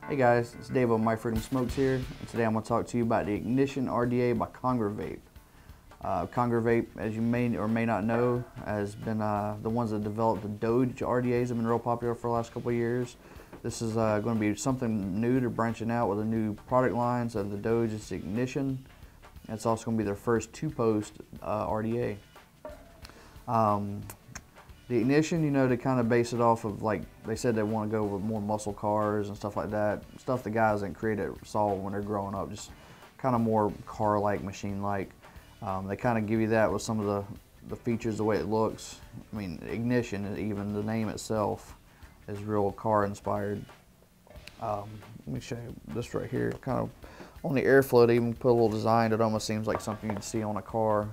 Hey guys, it's Dave of My Freedom Smokes here, and today I'm going to talk to you about the Ignition RDA by Congrevape. Congrevape, as you may or may not know, has been the ones that developed the Doge RDAs have been real popular for the last couple of years. This is going to be something new. They're branching out with a new product line, so the Doge is Ignition. It's also going to be their first two-post RDA. The Ignition, you know, they kind of base it off of, like, they said they want to go with more muscle cars and stuff like that. Stuff the guys that created saw when they're growing up, just kind of more car-like, machine-like. They kind of give you that with some of the features, the way it looks. I mean, Ignition, even the name itself, is real car-inspired. Let me show you this right here. Kind of on the airflow, they even put a little design that almost seems like something you'd see on a car.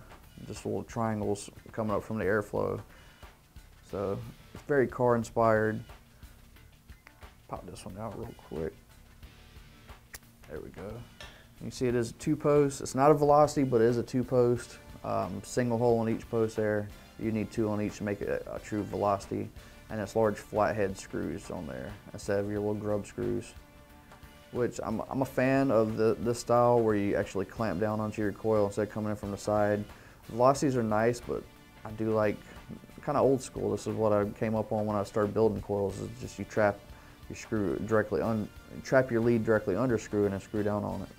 Just little triangles coming up from the airflow. So it's very car inspired. Pop this one out real quick. There we go. You see it is a two-post. It's not a velocity, but it is a two-post. Single hole on each post there. You need two on each to make it a true velocity. And it's large flathead screws on there instead of your little grub screws. Which I'm a fan of this style where you actually clamp down onto your coil instead of coming in from the side. Velocities are nice, but I do like kind of old school. This is what I came up on when I started building coils. Is just you trap your screw directly trap your lead directly under screw and then screw down on it.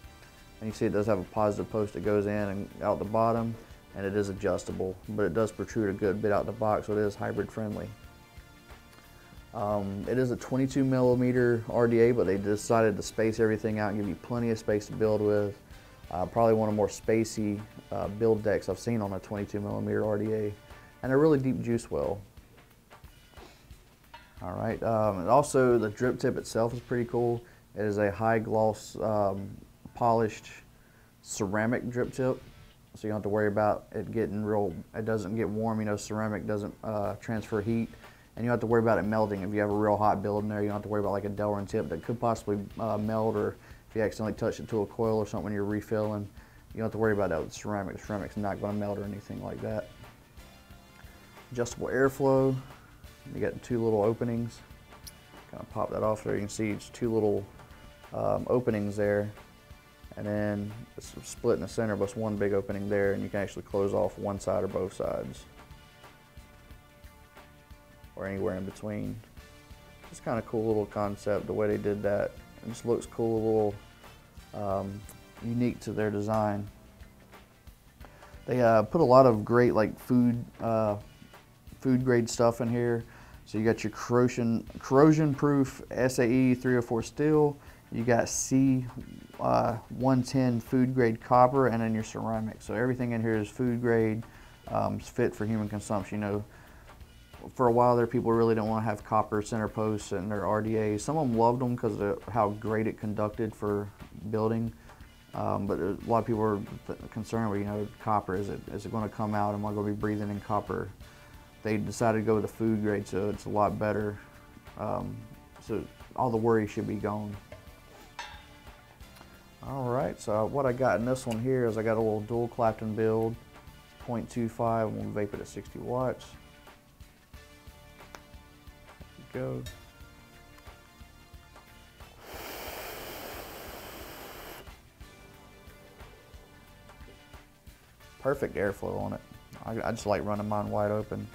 And you see it does have a positive post that goes in and out the bottom, and it is adjustable, but it does protrude a good bit out the box, so it is hybrid friendly. It is a 22 millimeter RDA, but they decided to space everything out and give you plenty of space to build with. Probably one of the more spacey build decks I've seen on a 22 millimeter RDA. And a really deep juice well. All right, and also the drip tip itself is pretty cool. It is a high gloss polished ceramic drip tip, so you don't have to worry about it getting real, it doesn't get warm, you know, ceramic doesn't transfer heat, and you don't have to worry about it melting. If you have a real hot build in there, you don't have to worry about like a Delrin tip that could possibly melt, or if you accidentally touch it to a coil or something when you're refilling, you don't have to worry about that with ceramic. Ceramic's not going to melt or anything like that. Adjustable airflow. You got two little openings. Kind of pop that off there. You can see it's two little openings there, and then it's split in the center, but it's one big opening there, and you can actually close off one side or both sides, or anywhere in between. It's kind of cool little concept the way they did that. It just looks cool, a little unique to their design. They put a lot of great like food grade stuff in here. So you got your corrosion proof SAE 304 steel, you got C110 food grade copper, and then your ceramic. So everything in here is food grade, it's fit for human consumption. You know, for a while there, people really didn't want to have copper center posts in their RDAs. Some of them loved them because of how great it conducted for building. But a lot of people are concerned with, you know, copper, is it going to come out? Am I going to be breathing in copper? They decided to go with the food grade, so it's a lot better. So all the worry should be gone. All right, so what I got in this one here is I got a little dual Clapton build, 0.25, I'm gonna vape it at 60 watts. There we go. Perfect airflow on it. I just like running mine wide open.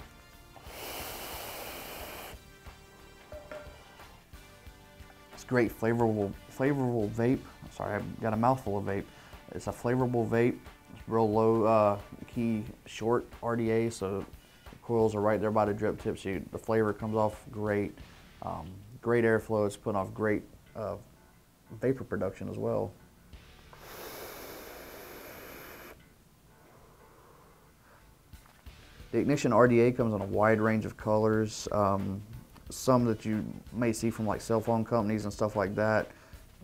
It's great, flavorful vape. Sorry, I've got a mouthful of vape. It's a flavorful vape. It's real low key, short RDA, so the coils are right there by the drip tip, so the flavor comes off great. Great airflow. It's putting off great vapor production as well. The Ignition RDA comes in a wide range of colors. Some that you may see from like cell phone companies and stuff like that.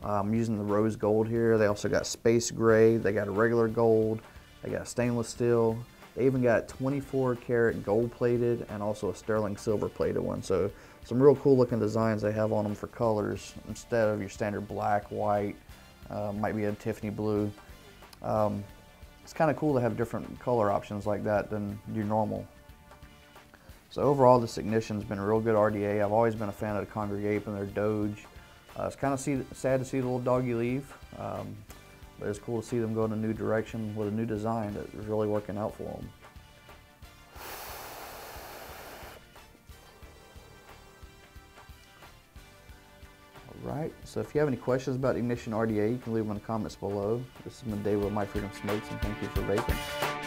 I'm using the rose gold here. They also got space gray. They got a regular gold. They got stainless steel. They even got 24 karat gold plated and also a sterling silver plated one. So some real cool looking designs they have on them for colors instead of your standard black, white, might be a Tiffany blue. It's kind of cool to have different color options like that than your normal. So overall, this Ignition's been a real good RDA. I've always been a fan of the Congrevape and their Doge. It's kind of sad to see the little doggy leave, but it's cool to see them go in a new direction with a new design that is really working out for them. Alright, so if you have any questions about Ignition RDA, you can leave them in the comments below. This has been Dave with My Freedom Smokes, and thank you for vaping.